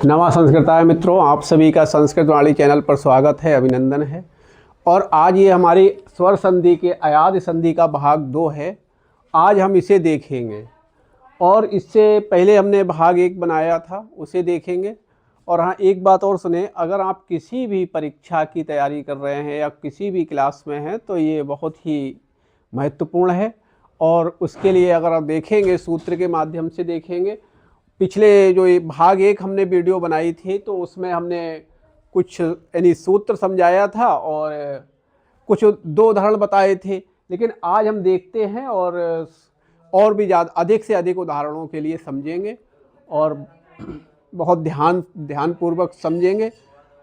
नवा संस्कृताय मित्रों, आप सभी का संस्कृत वाणी चैनल पर स्वागत है, अभिनंदन है। और आज ये हमारी स्वर संधि के अयाद संधि का भाग 2 है। आज हम इसे देखेंगे और इससे पहले हमने भाग 1 बनाया था, उसे देखेंगे। और हाँ, एक बात और सुने, अगर आप किसी भी परीक्षा की तैयारी कर रहे हैं या किसी भी क्लास में हैं तो ये बहुत ही महत्वपूर्ण है। और उसके लिए अगर आप देखेंगे, सूत्र के माध्यम से देखेंगे। पिछले जो भाग 1 हमने वीडियो बनाई थी तो उसमें हमने कुछ यानी सूत्र समझाया था और कुछ 2 उदाहरण बताए थे। लेकिन आज हम देखते हैं और भी ज़्यादा अधिक से अधिक उदाहरणों के लिए समझेंगे और बहुत ध्यानपूर्वक समझेंगे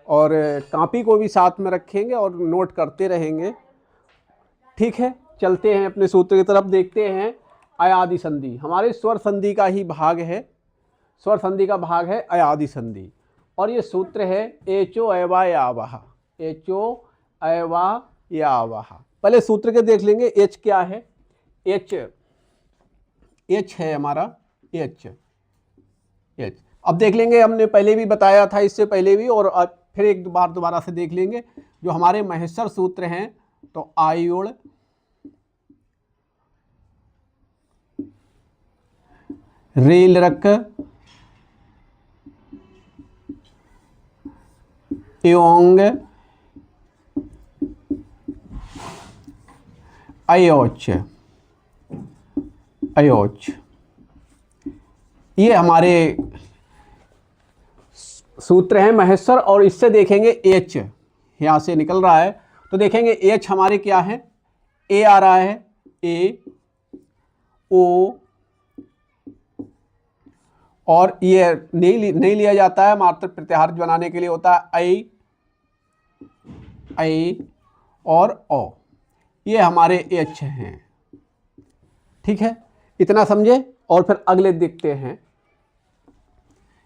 और कॉपी को भी साथ में रखेंगे और नोट करते रहेंगे। ठीक है, चलते हैं अपने सूत्र की तरफ। देखते हैं अयादि संधि, हमारे स्वर संधि का ही भाग है। स्वर संधि का भाग है अयादि संधि और ये सूत्र है एचो अयवा यावह। एचो अयवा यावह। पहले सूत्र के देख लेंगे। एच क्या है? एच है हमारा एच। अब देख लेंगे, हमने पहले भी बताया था, इससे पहले भी, और फिर एक बार दोबारा से देख लेंगे। जो हमारे महेश्वर सूत्र हैं तो आयुड़ रेल रक एवं अयोच ये हमारे सूत्र हैं महेश्वर। और इससे देखेंगे एच यहाँ से निकल रहा है तो देखेंगे एच हमारे क्या है? ए आ रहा है, ए ओ, और ये नहीं लिया जाता है, मात्र प्रत्याहार बनाने के लिए होता है ऐ और ओ। ये हमारे एच हैं। ठीक है, इतना समझे और फिर अगले देखते हैं।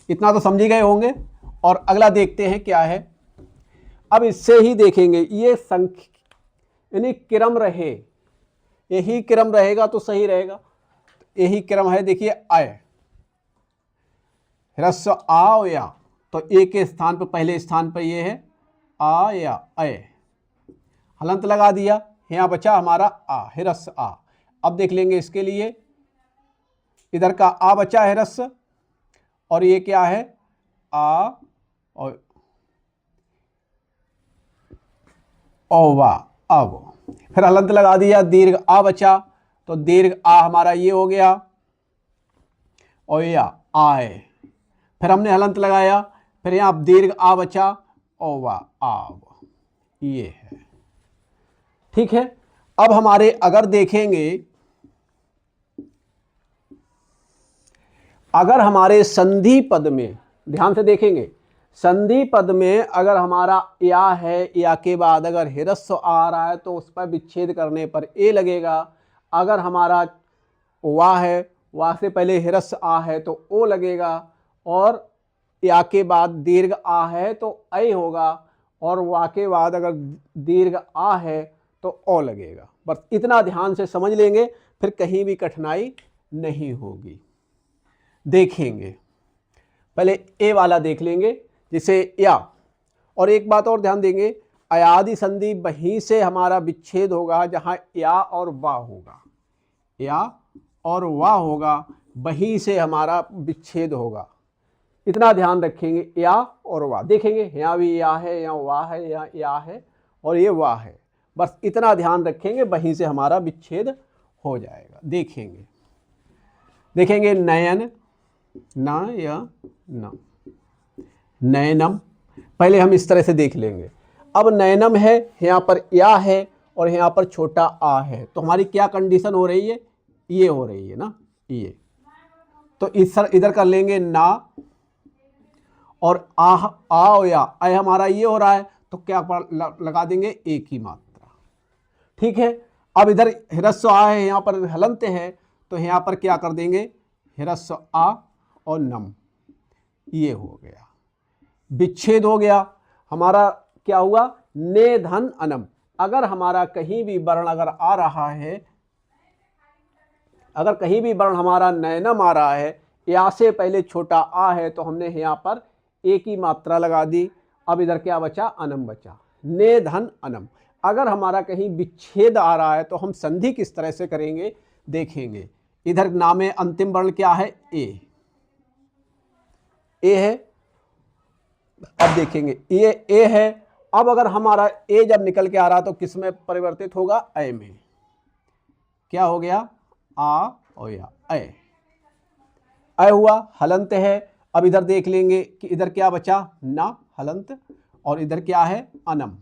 इतना तो समझ गए होंगे और अगला देखते हैं क्या है। अब इससे ही देखेंगे, ये संख्या यानी क्रम रहे, यही क्रम रहेगा तो सही रहेगा। यही क्रम है, देखिए अय ह्रस्व आ या, तो ए के स्थान पर पहले स्थान पर ये है आ या अय, हलंत लगा दिया, यहाँ बचा हमारा आ, ह्रस्व आ। अब देख लेंगे इसके लिए, इधर का आ बचा है ह्रस्व और ये क्या है? आ और ओवा। अब फिर हलंत लगा दिया, दीर्घ आ बचा तो दीर्घ आ हमारा ये हो गया और या आए। फिर हमने हलंत लगाया, फिर यहाँ दीर्घ आ बचा ओवा आव, ये है। ठीक है, अब हमारे अगर देखेंगे, अगर हमारे संधि पद में ध्यान से देखेंगे, संधि पद में अगर हमारा या है, या के बाद अगर ह्रस्व आ रहा है तो उस पर विच्छेद करने पर ए लगेगा। अगर हमारा वा है, वा से पहले ह्रस्व आ है तो ओ लगेगा, और या के बाद दीर्घ आ है तो ऐ होगा, और वा के बाद अगर दीर्घ आ है तो ओ लगेगा। बस इतना ध्यान से समझ लेंगे, फिर कहीं भी कठिनाई नहीं होगी। देखेंगे, पहले ए वाला देख लेंगे, जिसे या। और एक बात और ध्यान देंगे, अयादि संधि वहीं से हमारा विच्छेद होगा जहां या और वा होगा। या और वा होगा, वहीं से हमारा विच्छेद होगा। इतना ध्यान रखेंगे, या और वा। देखेंगे यहाँ भी या है, यहाँ वा है, यहाँ या है और ये वा है। बस इतना ध्यान रखेंगे, वहीं से हमारा विच्छेद हो जाएगा। देखेंगे नयन, ना या न, नयनम। पहले हम इस तरह से देख लेंगे। अब नयनम है, यहाँ पर या है और यहाँ पर छोटा आ है, तो हमारी क्या कंडीशन हो रही है? ये हो रही है ना, ये। तो इधर कर लेंगे ना, और आ या अय हमारा ये हो रहा है तो क्या लगा देंगे? एक ही मात्रा। ठीक है, अब इधर ह्रस्व आ है, यहाँ पर हलंत है, तो यहाँ पर क्या कर देंगे? ह्रस्व आ और नम, ये हो गया, विच्छेद हो गया। हमारा क्या हुआ? ने धन अनम। अगर हमारा कहीं भी वर्ण अगर आ रहा है, अगर कहीं भी वर्ण हमारा नयनम आ रहा है, या से पहले छोटा आ है, तो हमने यहाँ पर ए की मात्रा लगा दी। अब इधर क्या बचा, अनम बचा, ने धन अनम। अगर हमारा कहीं विच्छेद आ रहा है तो हम संधि किस तरह से करेंगे देखेंगे। इधर नाम है, अंतिम वर्ण क्या है, ए है। अब देखेंगे ये ए है। अब अगर हमारा ए जब निकल के आ रहा तो किस में परिवर्तित होगा, ए में। क्या हो गया, आ और या ए हुआ, हलंत है। अब इधर देख लेंगे कि इधर क्या बचा, ना हलंत, और इधर क्या है, अनम,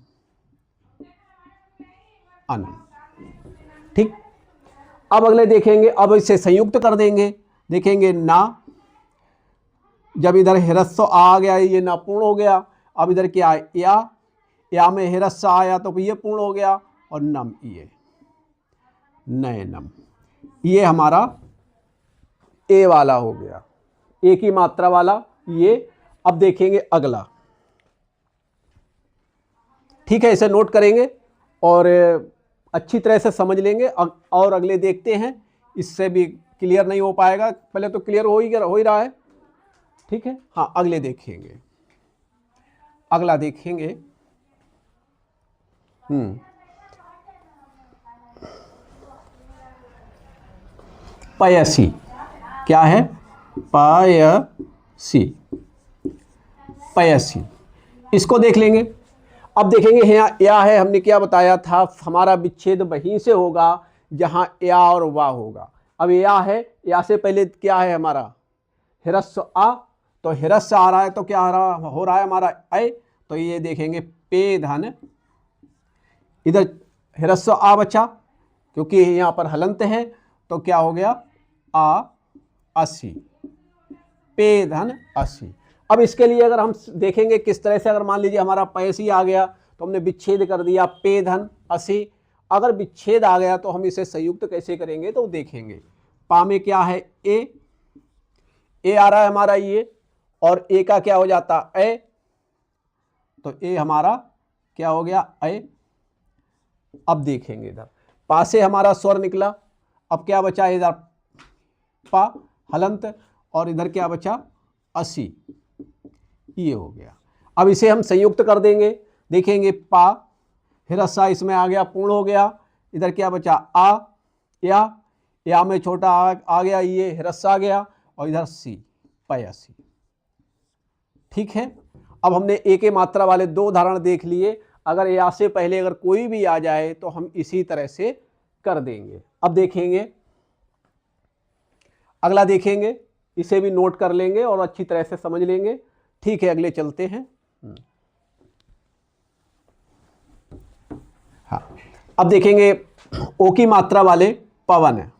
अनम। ठीक, अब अगले देखेंगे, अब इसे संयुक्त कर देंगे, देखेंगे ना, जब इधर हिरस्व आ गया ये ना पूर्ण हो गया। अब इधर क्या है, या में हिरस्व आया तो ये पूर्ण हो गया, और नम, ये नए नम, ये हमारा ए वाला हो गया, ए की मात्रा वाला ये। अब देखेंगे अगला, ठीक है, इसे नोट करेंगे और अच्छी तरह से समझ लेंगे। और अगले देखते हैं, इससे भी क्लियर नहीं हो पाएगा, पहले तो क्लियर हो ही रहा है। ठीक है, हाँ, अगले देखेंगे, अगला देखेंगे। पयसी, क्या है, पयसी, पयसी, इसको देख लेंगे। अब देखेंगे यहाँ या है, हमने क्या बताया था, हमारा विच्छेद वहीं से होगा जहां या और वाह होगा। अब या है, या से पहले क्या है हमारा, हिरस्व आ, तो हिरस्व आ रहा है तो क्या हो रहा है हमारा ऐ, तो ये देखेंगे पे धन, इधर हिरस्व आ बचा क्योंकि यहाँ पर हलंत है, तो क्या हो गया, आ असी, पे धन असी। अब इसके लिए अगर हम देखेंगे किस तरह से, अगर मान लीजिए हमारा पैसी आ गया तो हमने विच्छेद कर दिया, पे धन असी। अगर विच्छेद आ गया तो हम इसे संयुक्त कैसे करेंगे तो देखेंगे। पा में क्या है, ए आ रहा है हमारा ये, और ए का क्या हो जाता, ए, तो ए हमारा क्या हो गया, ए। अब देखेंगे इधर पा से हमारा स्वर निकला, अब क्या बचा इधर, पा हलंत, और इधर क्या बचा, असी, ये हो गया। अब इसे हम संयुक्त कर देंगे, देखेंगे पा हिरस्सा इसमें आ गया, पूर्ण हो गया। इधर क्या बचा, आ, या में छोटा आ गया, ये हिरस्सा आ गया, और इधर सी, पयासी। ठीक है, अब हमने ए के मात्रा वाले दो उदाहरण देख लिए। अगर या से पहले अगर कोई भी आ जाए तो हम इसी तरह से कर देंगे। अब देखेंगे अगला, देखेंगे, इसे भी नोट कर लेंगे और अच्छी तरह से समझ लेंगे। ठीक है, अगले चलते हैं। हाँ, अब देखेंगे ओ की मात्रा वाले पवन है,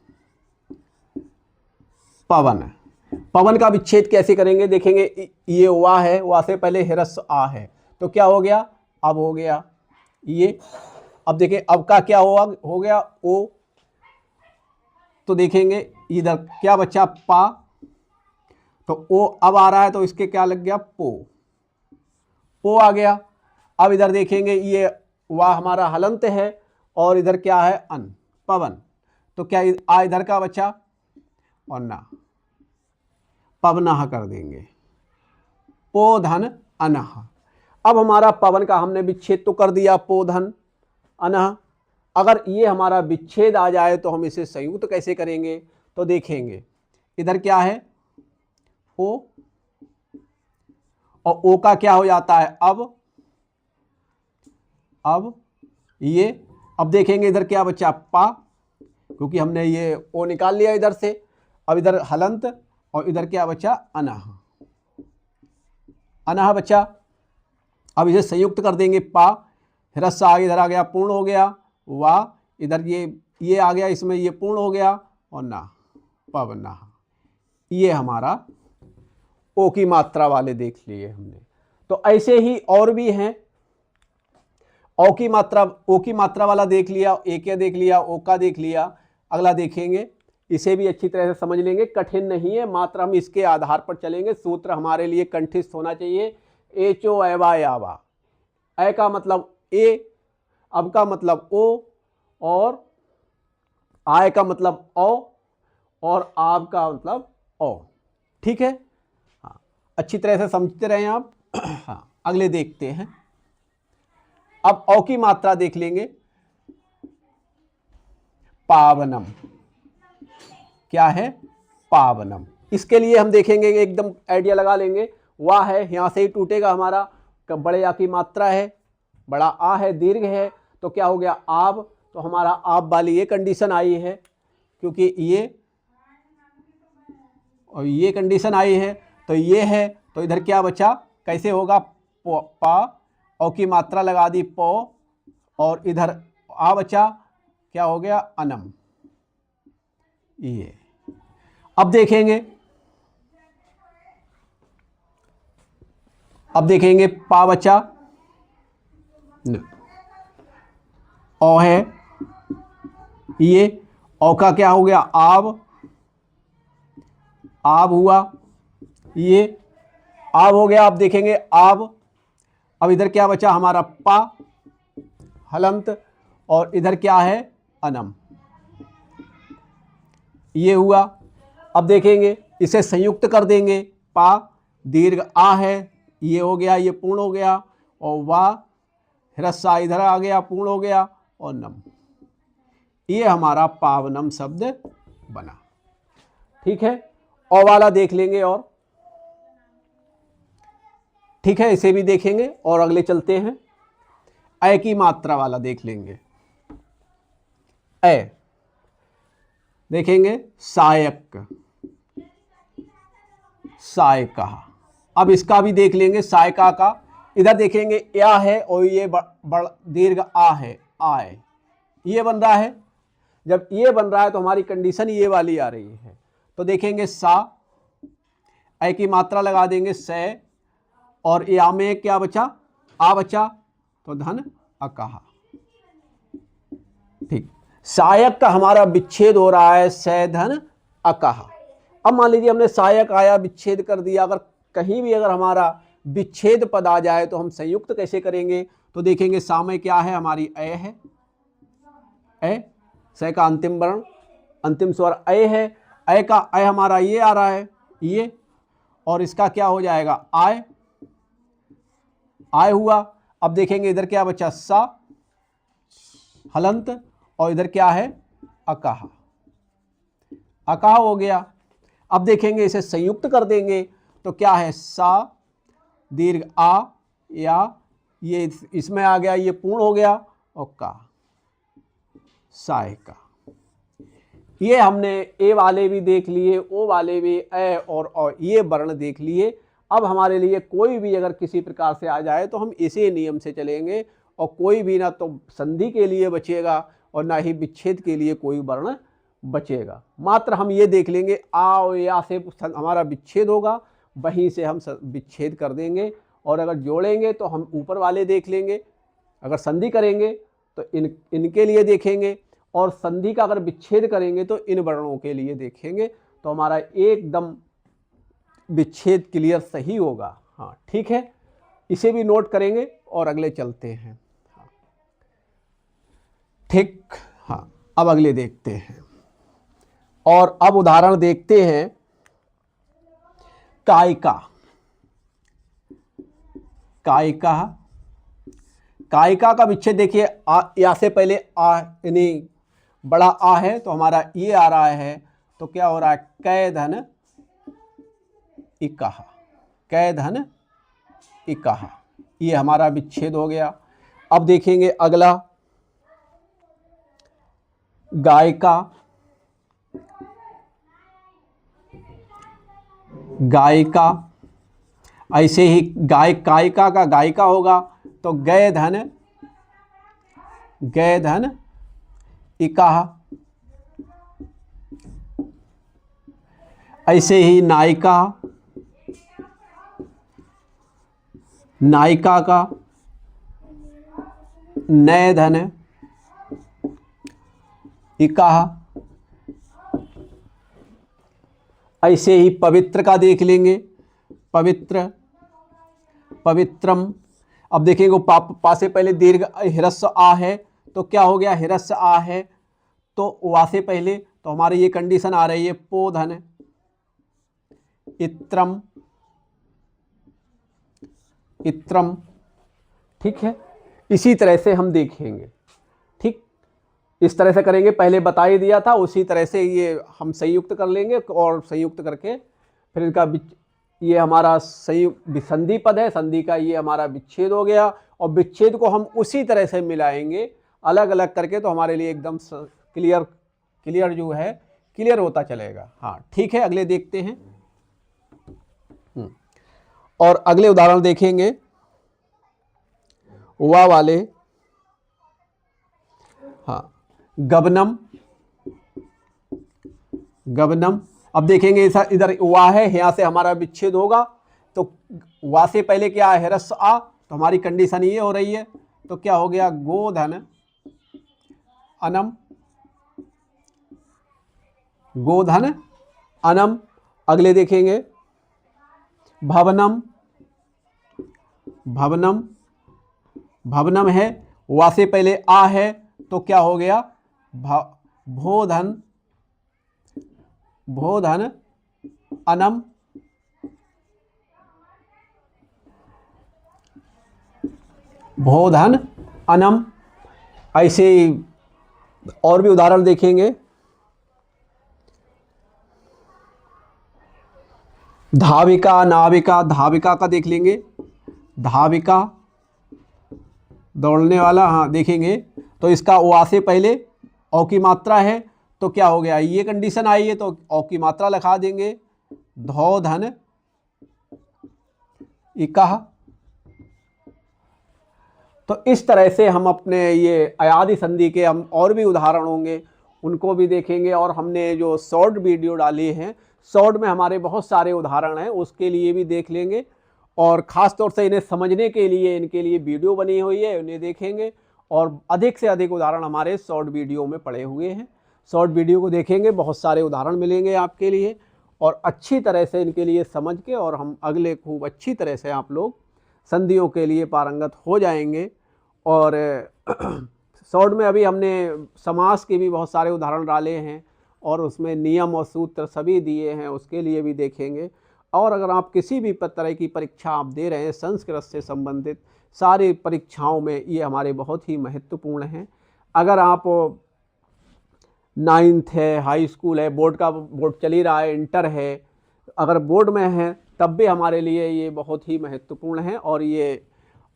पवन, पवन का विच्छेद कैसे करेंगे देखेंगे। ये वा है, वा से पहले हिरस्व आ है, तो क्या हो गया, अब हो गया ये। अब देखें अब का क्या हो गया, ओ, तो देखेंगे इधर क्या बचा, पा, तो ओ अब आ रहा है तो इसके क्या लग गया, पो आ गया। अब इधर देखेंगे ये वाह हमारा हलंत है, और इधर क्या है, अन, पवन, तो क्या आ इधर का बचा, और ना, पवनह कर देंगे, पोधन अनह। अब हमारा पवन का हमने विच्छेद तो कर दिया, पोधन अनह। अगर ये हमारा विच्छेद आ जाए तो हम इसे संयुक्त कैसे करेंगे तो देखेंगे। इधर क्या है, ओ, और ओ का क्या हो जाता है, अब ये। अब देखेंगे इधर क्या बचा, पा, क्योंकि हमने ये ओ निकाल लिया इधर से। अब इधर हलंत, और इधर क्या बचा, अनह, अनह बचा। अब इसे संयुक्त कर देंगे, पा हिरस्सा आगे इधर आ गया, पूर्ण हो गया, वाह इधर ये आ गया, इसमें ये पूर्ण हो गया, और ना, पवना। ये हमारा ओ की मात्रा वाले देख लिए हमने। तो ऐसे ही और भी हैं, ओ की मात्रा वाला देख लिया, ए का देख लिया, ओ का देख लिया। अगला देखेंगे, इसे भी अच्छी तरह से समझ लेंगे, कठिन नहीं है, मात्र हम इसके आधार पर चलेंगे। सूत्र हमारे लिए कंठस्थ होना चाहिए, एचो एवा यावा। ए का मतलब ए, अब का मतलब ओ, और आय का मतलब औ, और आब का मतलब ओ। ठीक है, हाँ। अच्छी तरह से समझते रहे आप। हाँ, अगले देखते हैं। अब औ की मात्रा देख लेंगे। पावनम, क्या है? पावनम। इसके लिए हम देखेंगे, एकदम आइडिया लगा लेंगे। वाह है, यहां से ही टूटेगा हमारा। बड़े आ की मात्रा है, बड़ा आ है, दीर्घ है, तो क्या हो गया? आब। तो हमारा आब वाली ये कंडीशन आई है, क्योंकि ये और ये कंडीशन आई है, तो ये है। तो इधर क्या बचा? कैसे होगा? पा, औ की मात्रा लगा दी पो, और इधर आ बचा, क्या हो गया? अनम। ये अब देखेंगे, पा बचा, औ है, ये औ का क्या हो गया? आब। आब हुआ, ये आब हो गया। आप देखेंगे आब। अब इधर क्या बचा हमारा? पा, हलंत, और इधर क्या है? अनम। ये हुआ। अब देखेंगे, इसे संयुक्त कर देंगे। पा, दीर्घ आ है, ये हो गया, ये पूर्ण हो गया, और वाह, ह्रस्व इधर आ गया, पूर्ण हो गया, और नम। ये हमारा पावनम शब्द बना। ठीक है, औ वाला देख लेंगे। और ठीक है, इसे भी देखेंगे, और अगले चलते हैं। ऐ की मात्रा वाला देख लेंगे। ऐ देखेंगे, सायक, सायका। अब इसका भी देख लेंगे, सायका का। इधर देखेंगे या है, और ये दीर्घ आ है, आय, ये बन रहा है। जब ये बन रहा है तो हमारी कंडीशन ये वाली आ रही है। तो देखेंगे सा, ऐ की मात्रा लगा देंगे से, और या में क्या बचा? आ बचा, तो धन अकहा। ठीक, सायक का हमारा विच्छेद हो रहा है, से धन अकहा। अब मान लीजिए हमने सायक आया, विच्छेद कर दिया। अगर कहीं भी अगर हमारा विच्छेद पद आ जाए तो हम संयुक्त कैसे करेंगे? तो देखेंगे, सा में क्या है? हमारी ऐ है, ऐ, से का अंतिम वर्ण, अंतिम स्वर ऐ है। ऐ का ऐ हमारा ये आ रहा है, ये, और इसका क्या हो जाएगा? आय, आय हुआ। अब देखेंगे इधर क्या बचा? सा, हलंत, और इधर क्या है? अकहा, अकहा हो गया। अब देखेंगे, इसे संयुक्त कर देंगे तो क्या है? सा, दीर्घ आ, या, ये इसमें आ गया, ये पूर्ण हो गया, और का, सायका। ये हमने ए वाले भी देख लिए, ओ वाले भी, ए और ये वर्ण देख लिए। अब हमारे लिए कोई भी अगर किसी प्रकार से आ जाए तो हम इसी नियम से चलेंगे, और कोई भी ना तो संधि के लिए बचेगा और ना ही विच्छेद के लिए कोई वर्ण बचेगा। मात्र हम ये देख लेंगे, आ और या से हमारा विच्छेद होगा, वहीं से हम विच्छेद कर देंगे। और अगर जोड़ेंगे तो हम ऊपर वाले देख लेंगे, अगर संधि करेंगे तो इनके लिए देखेंगे, और संधि का अगर विच्छेद करेंगे तो इन वर्णों के लिए देखेंगे। तो हमारा एकदम विच्छेद क्लियर सही होगा। हाँ ठीक है, इसे भी नोट करेंगे और अगले चलते हैं। ठीक, हाँ अब अगले देखते हैं। और अब उदाहरण देखते हैं, कायिका। कायिका, कायिका का विच्छेद देखिए, या से पहले आ, यानी बड़ा आ है, तो हमारा ये आ रहा है, तो क्या हो रहा है? कै धन इकहा, कै धन इकहा, ये हमारा विच्छेद हो गया। अब देखेंगे अगला, गायिका। गायिका, ऐसे ही कायिका का गायिका होगा, तो गै धन इकहा। ऐसे ही नायिका, नायिका का नय धन इकहा। ऐसे ही पवित्र का देख लेंगे, पवित्र, पवित्रम। अब देखेंगे पा से पहले दीर्घ ह्रस्व आ है, तो क्या हो गया? ह्रस्व आ है, तो वा से पहले, तो हमारी ये कंडीशन आ रही है, पो धन इत्रम, इत्रम, ठीक है। इसी तरह से हम देखेंगे, ठीक, इस तरह से करेंगे। पहले बता ही दिया था, उसी तरह से ये हम संयुक्त कर लेंगे और संयुक्त करके फिर इनका ये हमारा संयुक्त संधि पद है, संधि का ये हमारा विच्छेद हो गया, और विच्छेद को हम उसी तरह से मिलाएंगे अलग अलग करके, तो हमारे लिए एकदम क्लियर जो है क्लियर होता चलेगा। हाँ ठीक है, अगले देखते हैं। और अगले उदाहरण देखेंगे वा वाले। हाँ, गबनम, गबनम। अब देखेंगे इधर वा है, यहाँ से हमारा विच्छेद होगा, तो वा से पहले क्या है, ह्रस्व आ, तो हमारी कंडीशन ये हो रही है, तो क्या हो गया, गोधन अनम, गोधन अनम। अगले देखेंगे भवनम, भवनम, भवनम है, वा से पहले आ है, तो क्या हो गया, भोधन, भोधन अनम, भोधन अनम। ऐसे और भी उदाहरण देखेंगे। धाविका, नाविका, धाविका का देख लेंगे, धाविका दौड़ने वाला, हाँ देखेंगे, तो इसका वा से पहले औ की मात्रा है, तो क्या हो गया, ये कंडीशन आई है, तो औ की मात्रा लिखा देंगे, धौधन इकाह। तो इस तरह से हम अपने ये अयादि संधि के हम और भी उदाहरण होंगे उनको भी देखेंगे। और हमने जो शॉर्ट वीडियो डाली हैं, शॉर्ट में हमारे बहुत सारे उदाहरण हैं, उसके लिए भी देख लेंगे। और ख़ास तौर से इन्हें समझने के लिए इनके लिए वीडियो बनी हुई है, उन्हें देखेंगे। और अधिक से अधिक उदाहरण हमारे शॉर्ट वीडियो में पड़े हुए हैं, शॉर्ट वीडियो को देखेंगे, बहुत सारे उदाहरण मिलेंगे आपके लिए। और अच्छी तरह से इनके लिए समझ के और हम अगले खूब अच्छी तरह से आप लोग संधियों के लिए पारंगत हो जाएंगे। और शॉर्ट में अभी हमने समास के भी बहुत सारे उदाहरण डाले हैं, और उसमें नियम और सूत्र सभी दिए हैं, उसके लिए भी देखेंगे। और अगर आप किसी भी तरह की परीक्षा आप दे रहे हैं, संस्कृत से संबंधित सारी परीक्षाओं में ये हमारे बहुत ही महत्वपूर्ण हैं। अगर आप 9th है, हाई स्कूल है, बोर्ड चल ही रहा है, इंटर है, अगर बोर्ड में है तब भी हमारे लिए ये बहुत ही महत्वपूर्ण है। और ये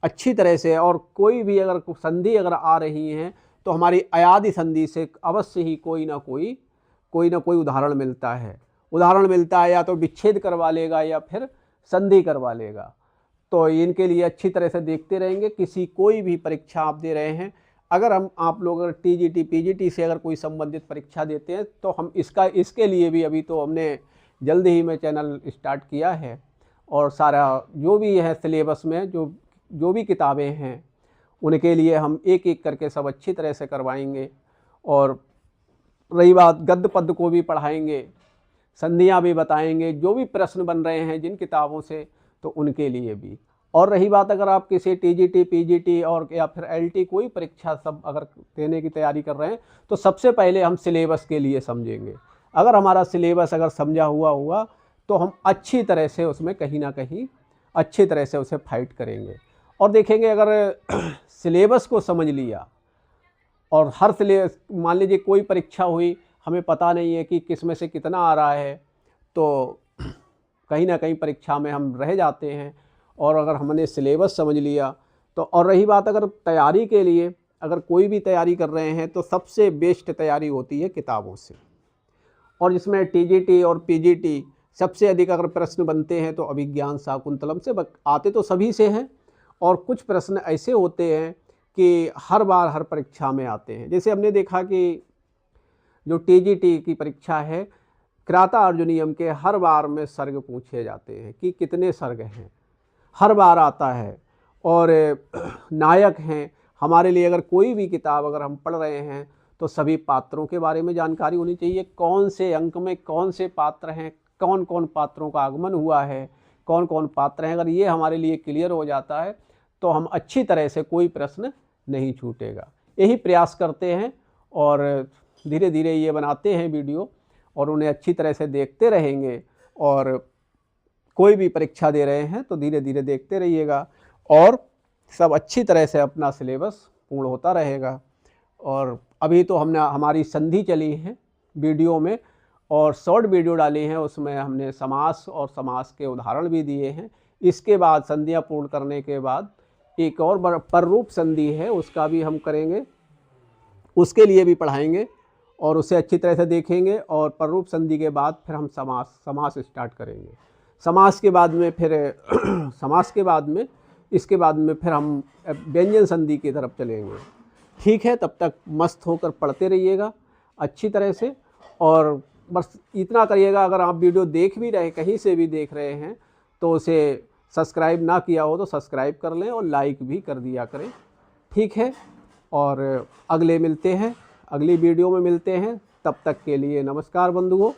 अच्छी तरह से, और कोई भी अगर संधि अगर आ रही हैं तो हमारी अयादि संधि से अवश्य ही कोई ना कोई उदाहरण मिलता है, या तो विच्छेद करवा लेगा या फिर संधि करवा लेगा। तो इनके लिए अच्छी तरह से देखते रहेंगे। कोई भी परीक्षा आप दे रहे हैं, अगर आप लोग अगर टीजीटी पीजीटी से अगर कोई संबंधित परीक्षा देते हैं, तो हम इसके लिए भी अभी तो हमने जल्दी ही में चैनल स्टार्ट किया है। और सारा जो भी है सिलेबस में जो भी किताबें हैं उनके लिए हम एक एक करके सब अच्छी तरह से करवाएंगे। और रही बात, गद्य पद्य को भी पढ़ाएंगे, संधियाँ भी बताएंगे, जो भी प्रश्न बन रहे हैं जिन किताबों से, तो उनके लिए भी। और रही बात, अगर आप किसी टीजीटी पीजीटी और या फिर एलटी कोई परीक्षा सब अगर देने की तैयारी कर रहे हैं, तो सबसे पहले हम सिलेबस के लिए समझेंगे। अगर हमारा सिलेबस अगर समझा हुआ तो हम अच्छी तरह से उसमें कहीं ना कहीं अच्छी तरह से उसे फाइट करेंगे। और देखेंगे, अगर सिलेबस को समझ लिया और हर सिलेबस, मान लीजिए कोई परीक्षा हुई, हमें पता नहीं है कि किस में से कितना आ रहा है, तो कहीं ना कहीं परीक्षा में हम रह जाते हैं। और अगर हमने सिलेबस समझ लिया तो, और रही बात, अगर तैयारी के लिए अगर कोई भी तैयारी कर रहे हैं, तो सबसे बेस्ट तैयारी होती है किताबों से। और जिसमें टीजीटी और पीजीटी सबसे अधिक अगर प्रश्न बनते हैं, तो अभिज्ञान शाकुंतलम से आते तो सभी से हैं, और कुछ प्रश्न ऐसे होते हैं कि हर बार हर परीक्षा में आते हैं। जैसे हमने देखा कि जो टीजीटी की परीक्षा है, क्राता अर्जुनियम के हर बार में सर्ग पूछे जाते हैं कि कितने सर्ग हैं, हर बार आता है। और नायक हैं हमारे लिए, अगर कोई भी किताब अगर हम पढ़ रहे हैं, तो सभी पात्रों के बारे में जानकारी होनी चाहिए, कौन से अंक में कौन से पात्र हैं, कौन कौन पात्रों का आगमन हुआ है, कौन कौन पात्र हैं। अगर ये हमारे लिए क्लियर हो जाता है, तो हम अच्छी तरह से कोई प्रश्न नहीं छूटेगा। यही प्रयास करते हैं, और धीरे धीरे ये बनाते हैं वीडियो, और उन्हें अच्छी तरह से देखते रहेंगे। और कोई भी परीक्षा दे रहे हैं तो धीरे धीरे देखते रहिएगा। और सब अच्छी तरह से अपना सिलेबस पूर्ण होता रहेगा। और अभी तो हमने हमारी संधि चली है वीडियो में, और शॉर्ट वीडियो डाली हैं, उसमें हमने समास और समास के उदाहरण भी दिए हैं। इसके बाद संधियाँ पूर्ण करने के बाद एक और पररूप संधि है, उसका भी हम करेंगे, उसके लिए भी पढ़ाएंगे और उसे अच्छी तरह से देखेंगे। और पररूप संधि के बाद फिर हम समास स्टार्ट करेंगे। समास के बाद में फिर समास के बाद में इसके बाद में फिर हम व्यंजन संधि की तरफ चलेंगे। ठीक है, तब तक मस्त होकर पढ़ते रहिएगा अच्छी तरह से। और बस इतना करिएगा, अगर आप वीडियो देख भी रहे, कहीं से भी देख रहे हैं, तो उसे सब्सक्राइब ना किया हो तो सब्सक्राइब कर लें और लाइक भी कर दिया करें। ठीक है, और अगले वीडियो में मिलते हैं। तब तक के लिए नमस्कार बंधुओं।